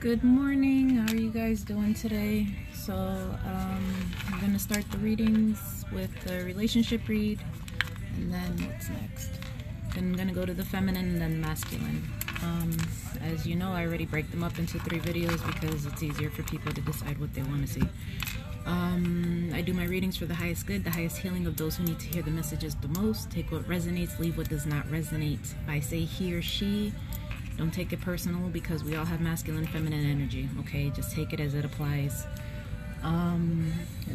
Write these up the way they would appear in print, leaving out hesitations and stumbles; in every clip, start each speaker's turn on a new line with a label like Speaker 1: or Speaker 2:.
Speaker 1: Good morning. How are you guys doing today? So I'm gonna start the readings with the relationship read, and then what's next? Then I'm gonna go to the feminine and then masculine. As you know, I already break them up into 3 videos because it's easier for people to decide what they want to see. I do my readings for the highest good, the highest healing of those who need to hear the messages the most. Take what resonates, leave what does not resonate. If I say he or she, don't take it personal because we all have masculine and feminine energy, okay? Just take it as it applies.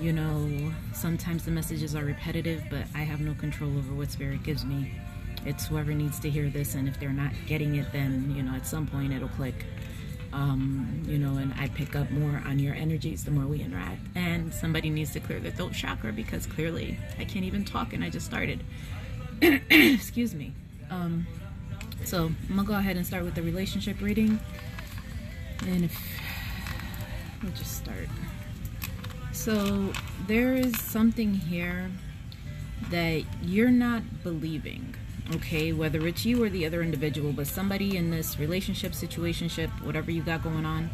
Speaker 1: You know, sometimes the messages are repetitive, but I have no control over what spirit gives me. It's whoever needs to hear this, and if they're not getting it, then, you know, at some point it'll click. You know, and I pick up more on your energies the more we interact. And somebody needs to clear their throat chakra because clearly I can't even talk and I just started. Excuse me. So I'm gonna go ahead and start with the relationship reading, and we'll just start. So there is something here that you're not believing, okay? Whether it's you or the other individual, but somebody in this relationship, situationship, whatever you got going on,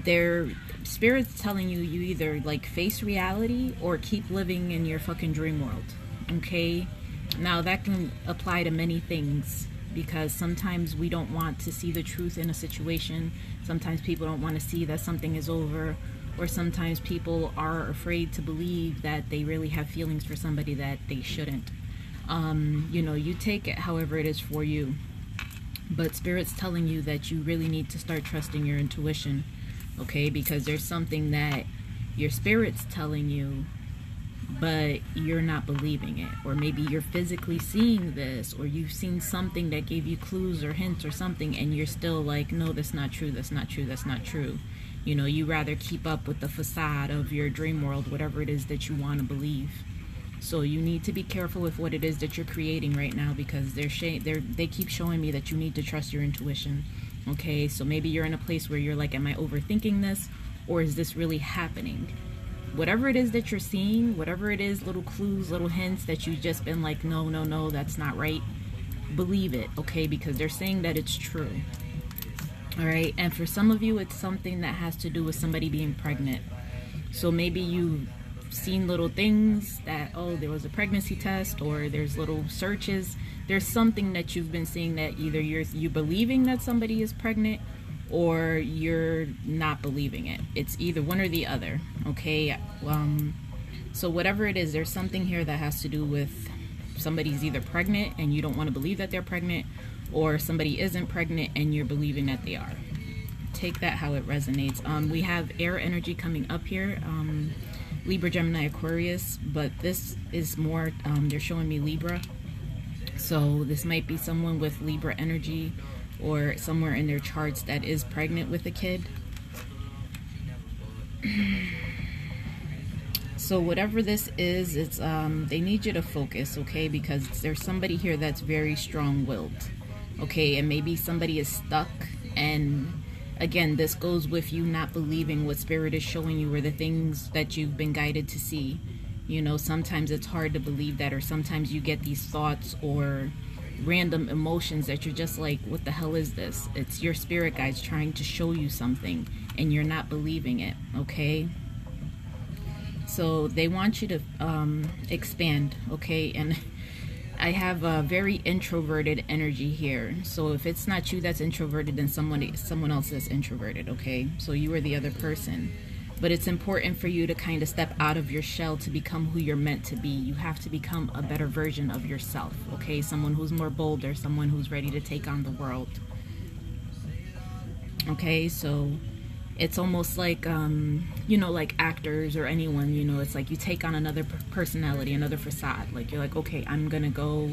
Speaker 1: their spirit's telling you either like face reality or keep living in your fucking dream world, okay? Now that can apply to many things, because sometimes we don't want to see the truth in a situation. Sometimes people don't want to see that something is over, or sometimes people are afraid to believe that they really have feelings for somebody that they shouldn't. You know, you take it however it is for you, but Spirit's telling you that you really need to start trusting your intuition, okay? Because there's something that your spirit's telling you, but you're not believing it. Or maybe you're physically seeing this, or you've seen something that gave you clues or hints or something, and you're still like, no, that's not true, that's not true, that's not true. You know, you rather keep up with the facade of your dream world, whatever it is that you want to believe. So you need to be careful with what it is that you're creating right now, because they keep showing me that you need to trust your intuition, okay? So maybe you're in a place where you're like, am I overthinking this, or is this really happening? Whatever it is that you're seeing, whatever it is, little clues, little hints that you've just been like, no, no, no, that's not right, believe it, okay? Because they're saying that it's true. All right, and for some of you, it's something that has to do with somebody being pregnant. So maybe you've seen little things that, oh, there was a pregnancy test, or there's little searches. There's something that you've been seeing that either you're believing that somebody is pregnant, or you're not believing it. It's either one or the other, okay? So whatever it is, there's something here that has to do with somebody's either pregnant and you don't want to believe that they're pregnant, or somebody isn't pregnant and you're believing that they are. Take that how it resonates. We have air energy coming up here, Libra, Gemini, Aquarius, but this is more, they're showing me Libra. So this might be someone with Libra energy, or somewhere in their charts that is pregnant with a kid. So whatever this is, it's they need you to focus, okay? Because there's somebody here that's very strong-willed, okay? And maybe somebody is stuck, and again, this goes with you not believing what Spirit is showing you, or the things that you've been guided to see. You know, sometimes it's hard to believe that, or sometimes you get these thoughts or random emotions that you're just like, what the hell is this? It's your spirit guides trying to show you something and you're not believing it, okay? So they want you to expand, okay? And I have a very introverted energy here. So if it's not you that's introverted, then someone else is introverted, okay? So you are the other person. But it's important for you to kind of step out of your shell to become who you're meant to be. You have to become a better version of yourself, okay? Someone who's more bolder, someone who's ready to take on the world. Okay, so it's almost like, you know, like actors or anyone, you know, it's like you take on another personality, another facade. Like you're like, okay, I'm gonna go,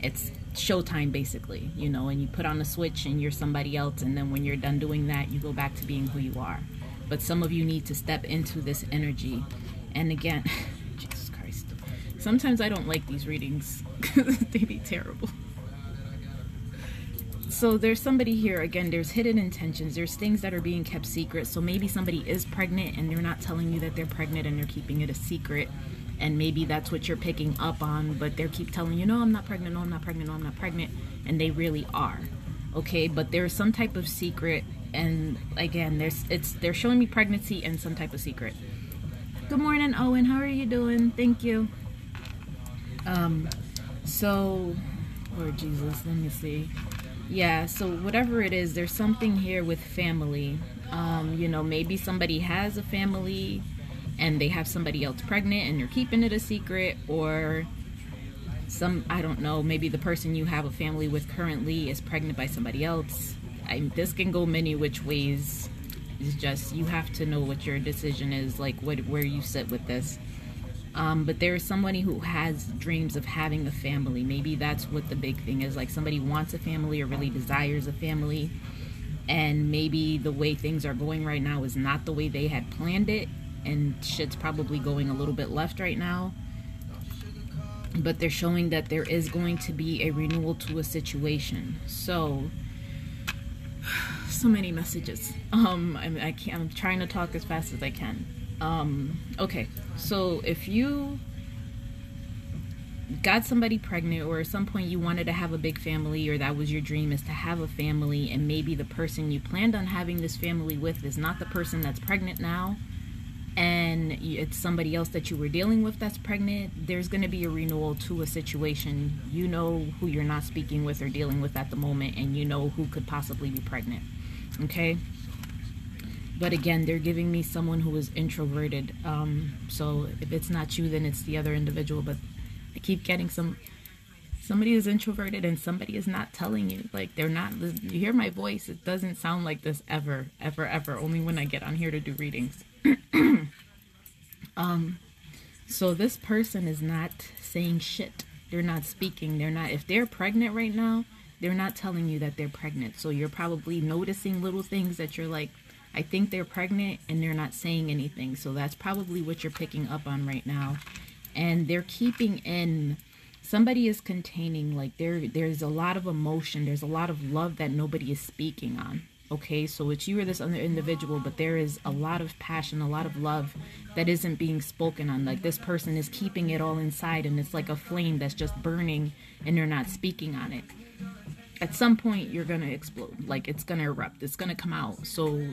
Speaker 1: it's showtime basically, you know, and you put on a switch and you're somebody else, and then when you're done doing that, you go back to being who you are. But some of you need to step into this energy. And again, Jesus Christ, sometimes I don't like these readings. They be terrible. So there's somebody here, again, there's hidden intentions. There's things that are being kept secret. So maybe somebody is pregnant and they're not telling you that they're pregnant and they're keeping it a secret. And maybe that's what you're picking up on, but they keep telling you, no, I'm not pregnant, no, I'm not pregnant, no, I'm not pregnant. And they really are. Okay, but there's some type of secret And again, they're showing me pregnancy and some type of secret. Good morning, Owen. How are you doing? Thank you. So, Lord Jesus, let me see. Yeah, so whatever it is, there's something here with family. You know, maybe somebody has a family and they have somebody else pregnant and they're keeping it a secret, or I don't know, maybe the person you have a family with currently is pregnant by somebody else. This can go many which ways. It's just, you have to know what your decision is, like where you sit with this. But there is somebody who has dreams of having a family. Maybe that's what the big thing is. Like somebody wants a family or really desires a family. And maybe the way things are going right now is not the way they had planned it. And shit's probably going a little bit left right now. But they're showing that there is going to be a renewal to a situation. So many messages. I'm trying to talk as fast as I can. Okay, so if you got somebody pregnant, or at some point you wanted to have a big family, or that was your dream, is to have a family, and maybe the person you planned on having this family with is not the person that's pregnant now, and it's somebody else that you were dealing with that's pregnant, there's going to be a renewal to a situation. You know who you're not speaking with or dealing with at the moment, and you know who could possibly be pregnant. Okay? But again, they're giving me someone who is introverted. So if it's not you, then it's the other individual. But I keep getting somebody is introverted and somebody is not telling you. Like, they're not, you hear my voice, it doesn't sound like this ever, ever, ever. Only when I get on here to do readings. So this person is not saying shit. They're not speaking. They're not, if they're pregnant right now, they're not telling you that they're pregnant. So you're probably noticing little things that you're like, I think they're pregnant, and they're not saying anything. So that's probably what you're picking up on right now. And they're keeping in, somebody is containing, like there's a lot of emotion. There's a lot of love that nobody is speaking on. Okay, so it's you or this other individual, but there is a lot of passion, a lot of love that isn't being spoken on. Like, this person is keeping it all inside, and it's like a flame that's just burning, and they're not speaking on it. At some point, you're going to explode. Like, it's going to erupt. It's going to come out. So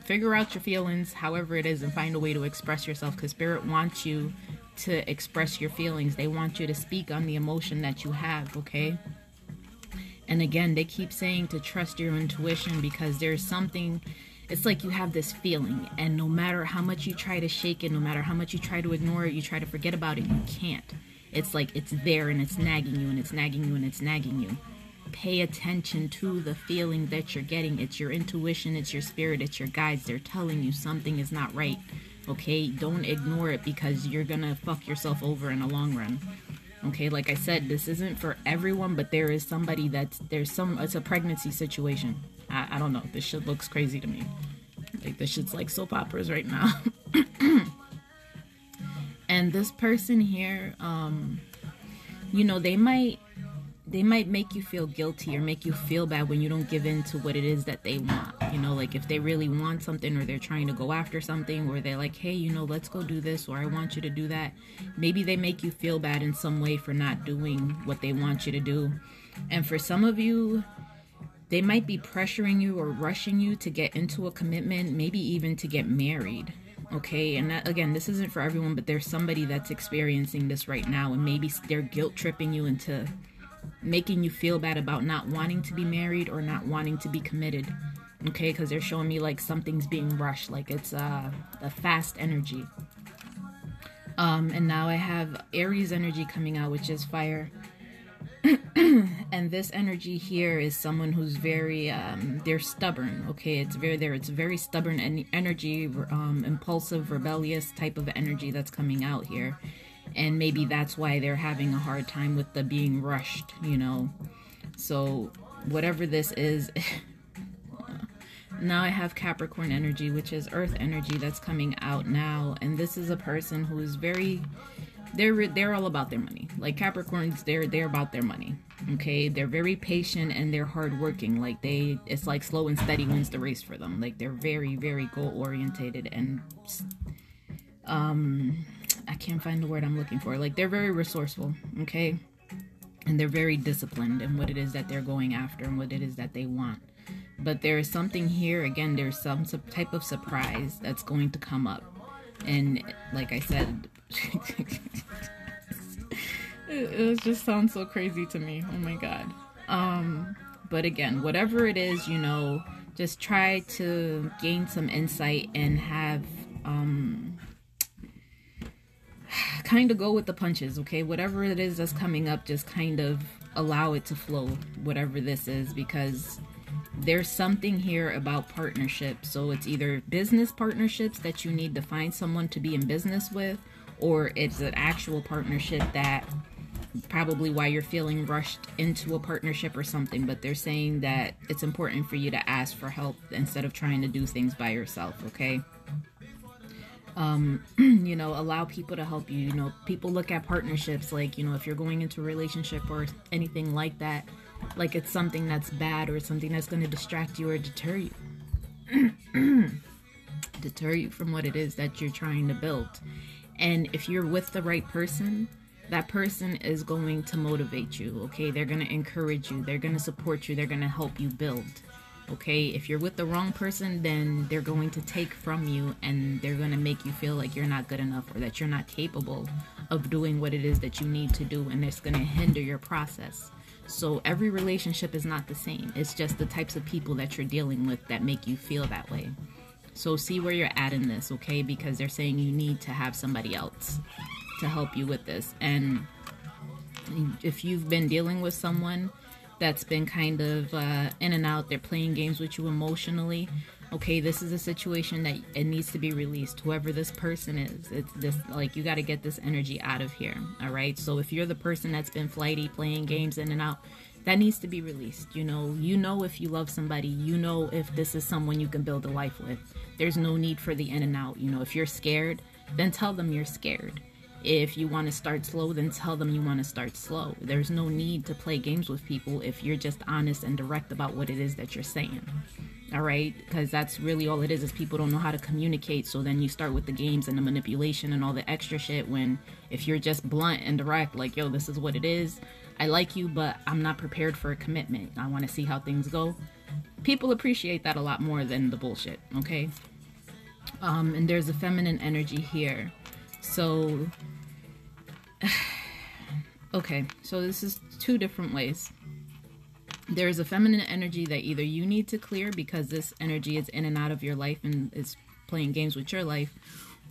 Speaker 1: figure out your feelings, however it is, and find a way to express yourself, because Spirit wants you to express your feelings. They want you to speak on the emotion that you have, okay? And again, they keep saying to trust your intuition, because there's something, it's like you have this feeling, and no matter how much you try to shake it, no matter how much you try to ignore it, you try to forget about it, you can't. It's like it's there, and it's nagging you, and it's nagging you, and it's nagging you. Pay attention to the feeling that you're getting. It's your intuition, it's your spirit, it's your guides. They're telling you something is not right. Okay, don't ignore it, because you're gonna fuck yourself over in the long run. Okay, like I said, this isn't for everyone, but there is somebody it's a pregnancy situation. I don't know, this shit looks crazy to me. Like, this shit's like soap operas right now. And this person here, you know, they might make you feel guilty or make you feel bad when you don't give in to what it is that they want. You know, like if they really want something, or they're trying to go after something, or they're like, hey, you know, let's go do this, or I want you to do that. Maybe they make you feel bad in some way for not doing what they want you to do. And for some of you, they might be pressuring you or rushing you to get into a commitment, maybe even to get married. Okay, and that, again, this isn't for everyone, but there's somebody that's experiencing this right now, and maybe they're guilt tripping you into making you feel bad about not wanting to be married or not wanting to be committed. Okay, because they're showing me like something's being rushed, like it's a fast energy. And now I have Aries energy coming out, which is fire. And this energy here is someone who's very they're stubborn. Okay, it's very stubborn energy, impulsive, rebellious type of energy that's coming out here. And maybe that's why they're having a hard time with the being rushed, you know. So whatever this is, now I have Capricorn energy, which is earth energy that's coming out now. And this is a person who is very, they're all about their money. Like Capricorns, they're about their money. Okay, they're very patient and they're hardworking. Like it's like slow and steady wins the race for them. Like they're very, very goal orientated, and I can't find the word I'm looking for. Like, they're very resourceful, okay? And they're very disciplined in what it is that they're going after and what it is that they want. But there's something here, again, there's some type of surprise that's going to come up. And like I said, it just sounds so crazy to me. Oh my God. But again, whatever it is, you know, just try to gain some insight and have, kind of go with the punches, okay? Whatever it is that's coming up, just kind of allow it to flow, whatever this is, because there's something here about partnerships. So it's either business partnerships that you need to find someone to be in business with, or it's an actual partnership that probably why you're feeling rushed into a partnership or something. But they're saying that it's important for you to ask for help instead of trying to do things by yourself, okay? You know, allow people to help you. You know, people look at partnerships like, you know, if you're going into a relationship or anything like that, like it's something that's bad or something that's going to distract you or deter you. Deter you from what it is that you're trying to build. And if you're with the right person, that person is going to motivate you, okay? They're going to encourage you. They're going to support you. They're going to help you build, okay? If you're with the wrong person, then they're going to take from you and they're going to make you feel like you're not good enough or that you're not capable of doing what it is that you need to do, and it's going to hinder your process. So every relationship is not the same. It's just the types of people that you're dealing with that make you feel that way. So see where you're at in this, okay? Because they're saying you need to have somebody else to help you with this. And if you've been dealing with someone that's been kind of in and out, they're playing games with you emotionally, okay, this is a situation that it needs to be released. Whoever this person is, it's this, like, you got to get this energy out of here, all right? So if you're the person that's been flighty, playing games in and out, that needs to be released. You know if you love somebody, you know if this is someone you can build a life with. There's no need for the in and out. You know, if you're scared, then tell them you're scared. If you want to start slow, then tell them you want to start slow. There's no need to play games with people if you're just honest and direct about what it is that you're saying. All right? Because that's really all it is people don't know how to communicate. So then you start with the games and the manipulation and all the extra shit, when if you're just blunt and direct, like, yo, this is what it is. I like you, but I'm not prepared for a commitment. I want to see how things go. People appreciate that a lot more than the bullshit, okay? And there's a feminine energy here. So, okay, so this is two different ways. There's a feminine energy that either you need to clear because this energy is in and out of your life and is playing games with your life,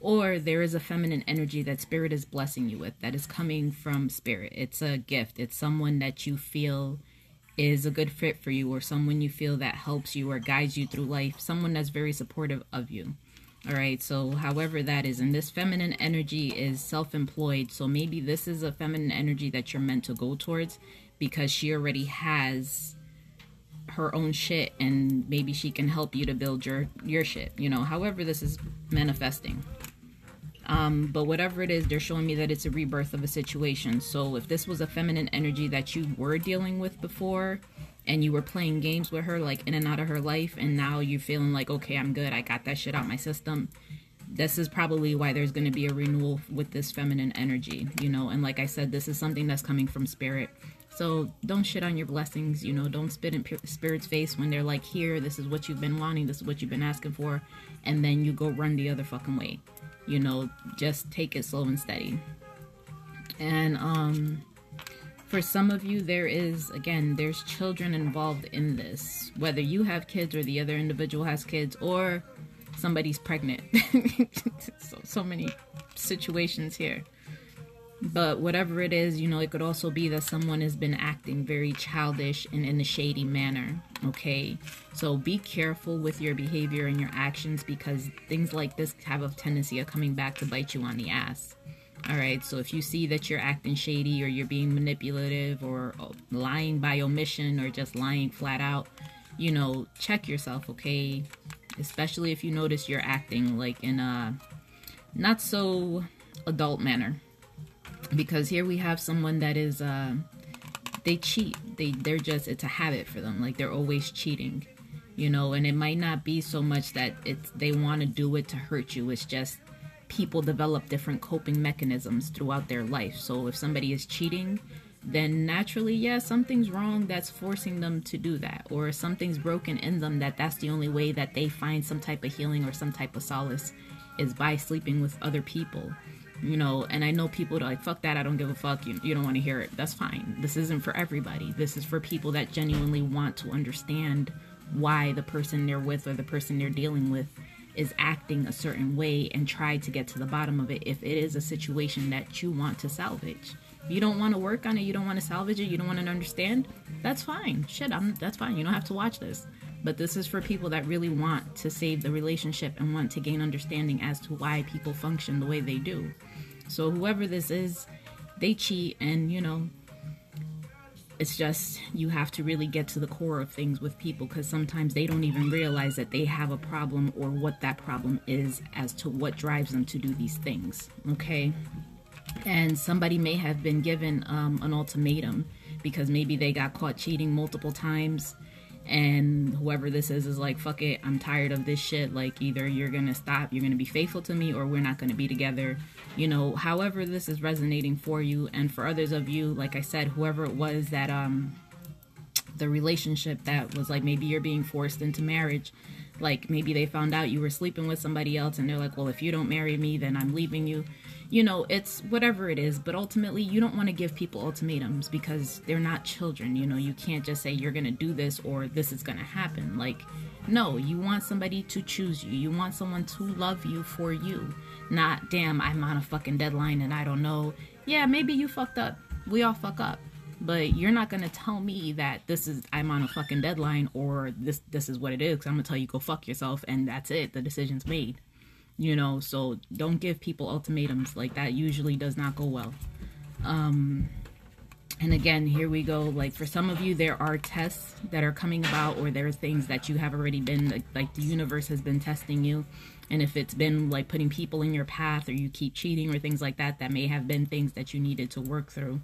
Speaker 1: or there is a feminine energy that spirit is blessing you with, that is coming from spirit. It's a gift. It's someone that you feel is a good fit for you, or someone you feel that helps you or guides you through life, someone that's very supportive of you. All right, so however that is, and this feminine energy is self-employed, so maybe this is a feminine energy that you're meant to go towards because she already has her own shit, and maybe she can help you to build your shit, you know, however this is manifesting. But whatever it is, they're showing me that it's a rebirth of a situation. So if this was a feminine energy that you were dealing with before, and you were playing games with her, like in and out of her life, and now you're feeling like, okay, I'm good, I got that shit out my system, this is probably why there's going to be a renewal with this feminine energy, you know. And like I said, this is something that's coming from spirit. So don't shit on your blessings, you know. Don't spit in spirit's face when they're like, here, this is what you've been wanting, this is what you've been asking for, and then you go run the other fucking way. You know, just take it slow and steady. And for some of you, there's children involved in this, whether you have kids or the other individual has kids, or somebody's pregnant. so many situations here. But whatever it is, you know, it could also be that someone has been acting very childish and in a shady manner, okay? So be careful with your behavior and your actions, because things like this have a tendency of coming back to bite you on the ass. All right, so if you see that you're acting shady, or you're being manipulative, or lying by omission, or just lying flat out, you know, check yourself, okay? Especially if you notice you're acting like in a not so adult manner. Because here we have someone that is, they cheat. They're just, it's a habit for them. Like, they're always cheating, you know, and it might not be so much that they want to do it to hurt you. It's just people develop different coping mechanisms throughout their life. So if somebody is cheating, then naturally, yeah, something's wrong that's forcing them to do that, or something's broken in them that's the only way that they find some type of healing or some type of solace is by sleeping with other people. You know, and I know people are like, fuck that, I don't give a fuck, you don't want to hear it. That's fine. This isn't for everybody. This is for people that genuinely want to understand why the person they're with or the person they're dealing with is acting a certain way, and try to get to the bottom of it if it is a situation that you want to salvage. If you don't want to work on it, you don't want to salvage it, you don't want to understand, that's fine. Shit, that's fine. You don't have to watch this. But this is for people that really want to save the relationship and want to gain understanding as to why people function the way they do. So whoever this is, they cheat, and you know, it's just, you have to really get to the core of things with people, because sometimes they don't even realize that they have a problem or what that problem is as to what drives them to do these things, okay? And somebody may have been given an ultimatum because maybe they got caught cheating multiple times, and whoever this is like, fuck it, I'm tired of this shit. Like, either you're gonna stop, you're gonna be faithful to me, or we're not gonna be together. You know, however this is resonating for you. And for others of you, like I said, whoever it was that the relationship that was like, maybe you're being forced into marriage, like maybe they found out you were sleeping with somebody else and they're like, well, if you don't marry me, then I'm leaving you. You know, it's whatever it is, but ultimately you don't want to give people ultimatums because they're not children. You know, you can't just say you're going to do this or this is going to happen. Like, no, you want somebody to choose you. You want someone to love you for you. Not, damn, I'm on a fucking deadline and I don't know. Yeah, maybe you fucked up. We all fuck up. But you're not going to tell me that I'm on a fucking deadline, or this is what it is. 'Cause I'm going to tell you, go fuck yourself, and that's it. The decision's made. You know, so don't give people ultimatums. Like, that usually does not go well. And again, here we go. Like, for some of you, there are tests that are coming about, or there are things that you have already been, like the universe has been testing you. And if it's been like putting people in your path, or you keep cheating or things like that, that may have been things that you needed to work through.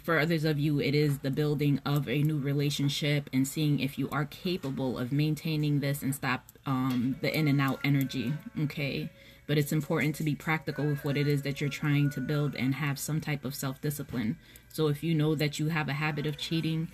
Speaker 1: For others of you, it is the building of a new relationship and seeing if you are capable of maintaining this and stop the in and out energy, okay? But it's important to be practical with what it is that you're trying to build and have some type of self-discipline. So if you know that you have a habit of cheating,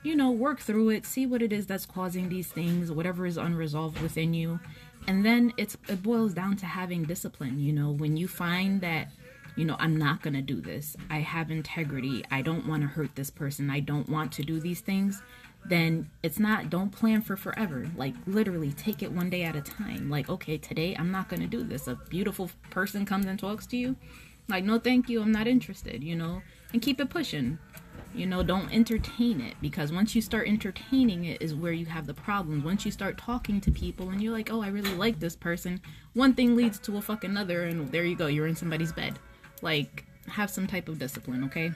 Speaker 1: you know, work through it, see what it is that's causing these things, whatever is unresolved within you. And then it boils down to having discipline. You know, when you find that, you know, I'm not going to do this, I have integrity, I don't want to hurt this person, I don't want to do these things, then it's not, don't plan for forever. Like, literally take it one day at a time. Like, okay, today I'm not going to do this. A beautiful person comes and talks to you, like, no thank you, I'm not interested, you know, and keep it pushing. You know, don't entertain it, because once you start entertaining it is where you have the problems. Once you start talking to people and you're like, oh, I really like this person, one thing leads to a fucking another, and there you go, you're in somebody's bed. Like, have some type of discipline, okay?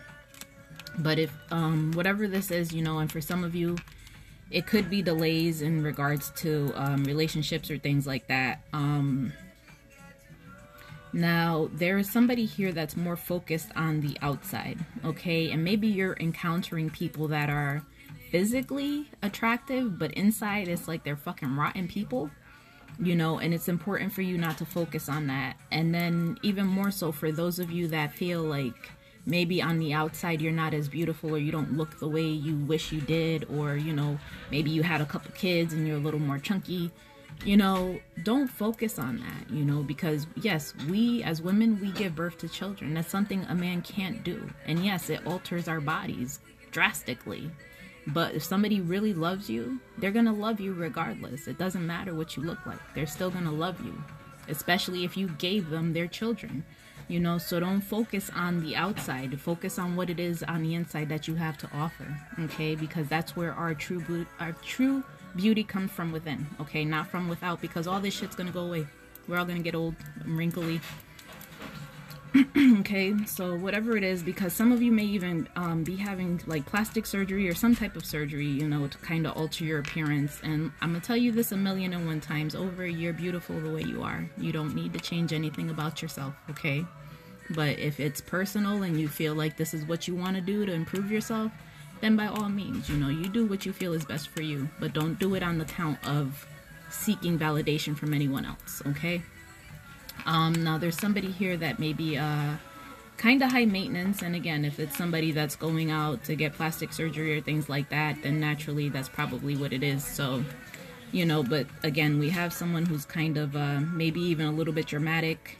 Speaker 1: But if whatever this is, you know, and for some of you it could be delays in regards to relationships or things like that. Now there is somebody here that's more focused on the outside, okay? And maybe you're encountering people that are physically attractive, but inside it's like they're fucking rotten people. You know, and it's important for you not to focus on that. And then even more so for those of you that feel like maybe on the outside you're not as beautiful, or you don't look the way you wish you did, or, you know, maybe you had a couple kids and you're a little more chunky. You know, don't focus on that, you know, because yes, we as women, we give birth to children. That's something a man can't do. And yes, it alters our bodies drastically. But if somebody really loves you, they're going to love you regardless. It doesn't matter what you look like. They're still going to love you, especially if you gave them their children, you know. So don't focus on the outside. Focus on what it is on the inside that you have to offer, okay? Because that's where our true beauty comes from within, okay? Not from without, because all this shit's going to go away. We're all going to get old and wrinkly. Okay, so whatever it is, because some of you may even be having like plastic surgery or some type of surgery, you know, to kind of alter your appearance. And I'm gonna tell you this 1,000,001 times over, you're beautiful the way you are. You don't need to change anything about yourself, okay? But if it's personal and you feel like this is what you want to do to improve yourself, then by all means, you know, you do what you feel is best for you, but don't do it on the count of seeking validation from anyone else, okay? Now there's somebody here that maybe kind of high maintenance. And again, if it's somebody that's going out to get plastic surgery or things like that, then naturally that's probably what it is. So, you know, but again, we have someone who's kind of maybe even a little bit dramatic,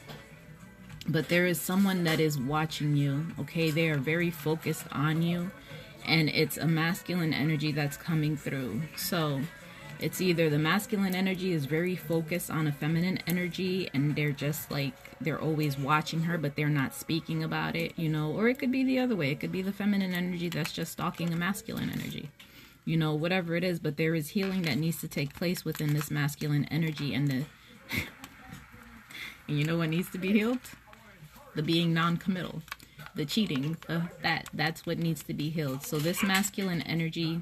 Speaker 1: but there is someone that is watching you, okay? They are very focused on you, and it's a masculine energy that's coming through. So it's either the masculine energy is very focused on a feminine energy, and they're just like, they're always watching her, but they're not speaking about it, you know, or it could be the other way. It could be the feminine energy that's just stalking a masculine energy, you know, whatever it is. But there is healing that needs to take place within this masculine energy, and the and you know what needs to be healed? The being non-committal, the cheating, that's what needs to be healed. So this masculine energy,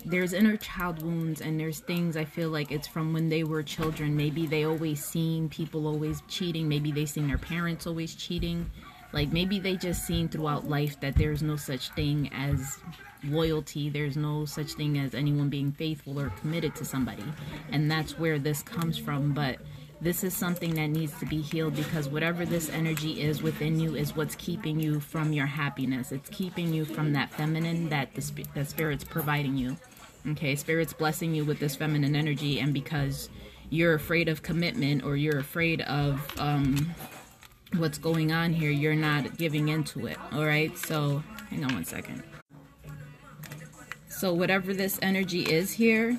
Speaker 1: there's inner child wounds, and there's things, I feel like it's from when they were children. Maybe they always seen people always cheating. Maybe they seen their parents always cheating. Like maybe they just seen throughout life that there's no such thing as loyalty. There's no such thing as anyone being faithful or committed to somebody. And that's where this comes from. But this is something that needs to be healed, because whatever this energy is within you is what's keeping you from your happiness. It's keeping you from that feminine that the Spirit's providing you. Okay, Spirit's blessing you with this feminine energy, and because you're afraid of commitment, or you're afraid of what's going on here, you're not giving into it. All right, so hang on one second. So whatever this energy is here,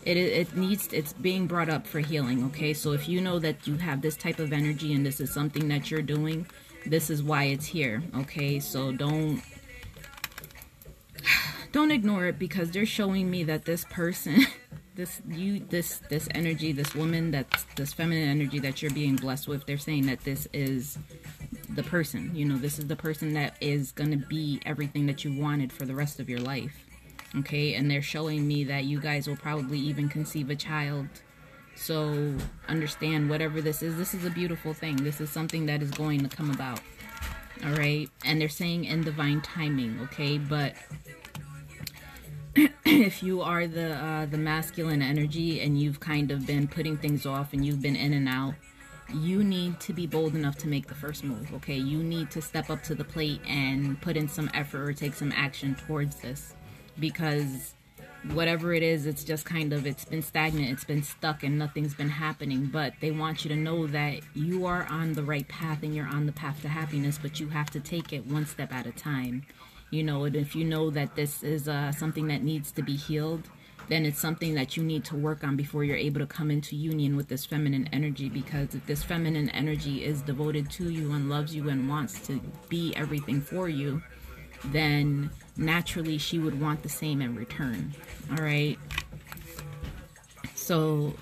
Speaker 1: it's being brought up for healing. Okay, so if you know that you have this type of energy and this is something that you're doing, this is why it's here. Okay, so don't ignore it, because they're showing me that this person, this energy, this woman, that's this feminine energy that you're being blessed with, they're saying that this is the person, you know, this is the person that is going to be everything that you wanted for the rest of your life. Okay, and they're showing me that you guys will probably even conceive a child. So understand, whatever this is a beautiful thing. This is something that is going to come about. All right, and they're saying in divine timing. Okay, but if you are the masculine energy and you've kind of been putting things off and you've been in and out, you need to be bold enough to make the first move. Okay, you need to step up to the plate and put in some effort or take some action towards this, because whatever it is, it's just kind of, it's been stagnant, it's been stuck, and nothing's been happening. But they want you to know that you are on the right path, and you're on the path to happiness, but you have to take it one step at a time. You know, and if you know that this is something that needs to be healed, then it's something that you need to work on before you're able to come into union with this feminine energy. Because if this feminine energy is devoted to you and loves you and wants to be everything for you, then naturally she would want the same in return. All right, so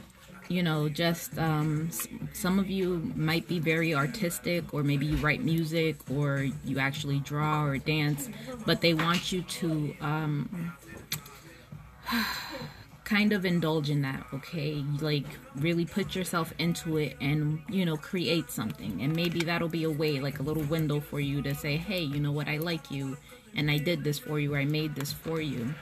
Speaker 1: you know, just some of you might be very artistic, or maybe you write music, or you actually draw or dance, but they want you to kind of indulge in that. Okay, like really put yourself into it and, you know, create something. And maybe that'll be a way, like a little window for you to say, hey, you know what, I like you, and I did this for you, or I made this for you.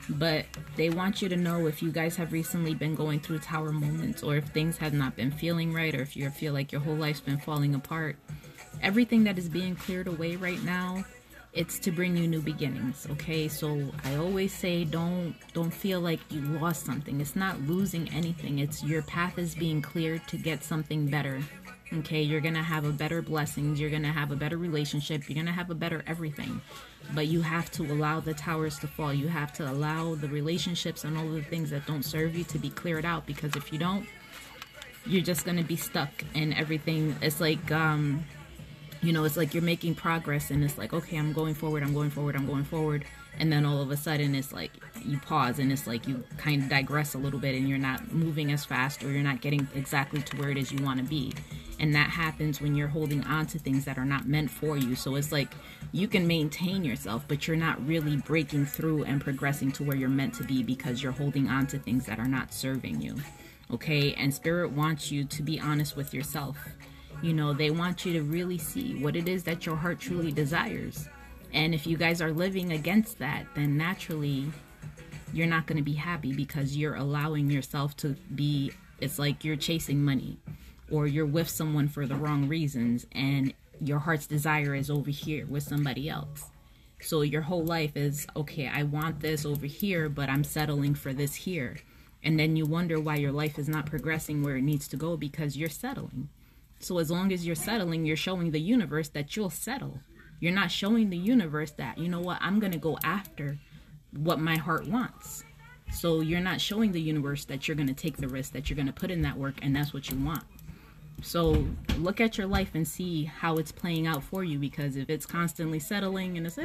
Speaker 1: But they want you to know, if you guys have recently been going through tower moments, or if things have not been feeling right, or if you feel like your whole life's been falling apart, everything that is being cleared away right now, it's to bring you new beginnings. Okay, so I always say, don't feel like you lost something. It's not losing anything. It's your path is being cleared to get something better. Okay, you're gonna have a better blessings, you're gonna have a better relationship, you're gonna have a better everything. But you have to allow the towers to fall. You have to allow the relationships and all the things that don't serve you to be cleared out, because if you don't, you're just gonna be stuck in everything. It's like you know, it's like you're making progress, and it's like, okay, I'm going forward, I'm going forward, I'm going forward, and then all of a sudden it's like you pause, and it's like you kind of digress a little bit, and you're not moving as fast, or you're not getting exactly to where it is you want to be. And that happens when you're holding on to things that are not meant for you. So it's like you can maintain yourself, but you're not really breaking through and progressing to where you're meant to be, because you're holding on to things that are not serving you. Okay, and Spirit wants you to be honest with yourself. You know, they want you to really see what it is that your heart truly desires. And if you guys are living against that, then naturally you're not going to be happy, because you're allowing yourself to be, it's like you're chasing money. or you're with someone for the wrong reasons, and your heart's desire is over here with somebody else. So your whole life is, okay, I want this over here, but I'm settling for this here. And then you wonder why your life is not progressing where it needs to go, because you're settling. So as long as you're settling, you're showing the universe that you'll settle. You're not showing the universe that, you know what, I'm going to go after what my heart wants. So you're not showing the universe that you're going to take the risk, that you're going to put in that work, and that's what you want. So look at your life and see how it's playing out for you, because if it's constantly settling and it's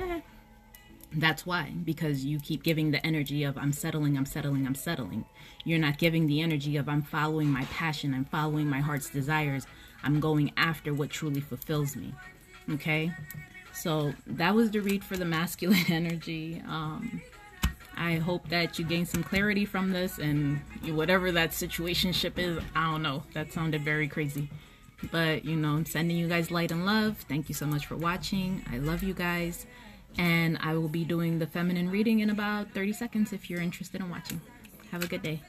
Speaker 1: that's why, because you keep giving the energy of I'm settling, I'm settling, I'm settling. You're not giving the energy of I'm following my passion, I'm following my heart's desires, I'm going after what truly fulfills me. Okay, so that was the read for the masculine energy. I hope that you gain some clarity from this, and whatever that situationship is, I don't know, that sounded very crazy. But, you know, I'm sending you guys light and love. Thank you so much for watching. I love you guys. And I will be doing the feminine reading in about 30 seconds if you're interested in watching. Have a good day.